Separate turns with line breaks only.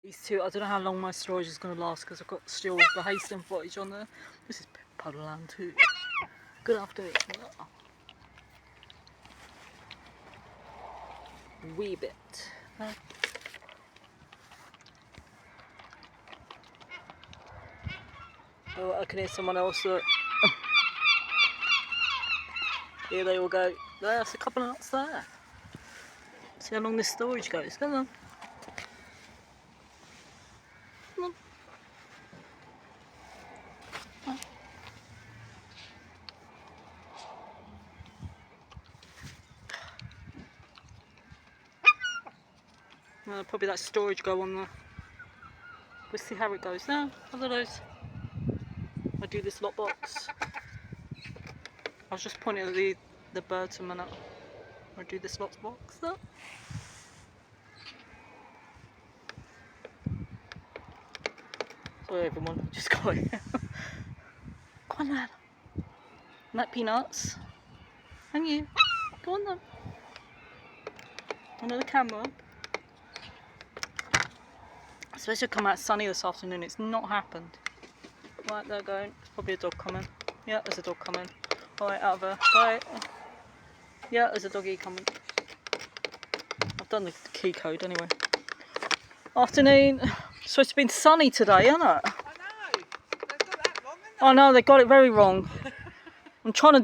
These two, I don't know how long my storage is going to last because I've got still the Hastings footage on there. This is Puddle Land too. Good afternoon. Wee bit. Oh, I can hear someone else. Here they all go. There's a couple of nuts there. See how long this storage goes. Come on. Come on. Probably that storage go on there. We'll see how it goes now. Other those. I do this lot box. I was just pointing at the birds a minute. I do this lot box there. Sorry everyone, just got it. Go on lad. Like peanuts. And you. Go on then. Another camera. It's supposed to come out sunny this afternoon. It's not happened. Right, they're going. There's probably a dog coming. Yeah, there's a dog coming. Alright, out of her. Bye. Yeah, there's a doggy coming. I've done the key code anyway. Afternoon. It's supposed to be sunny today, isn't it?
I know. They've got that wrong, haven't they?
Oh no, they got it very wrong. I'm trying to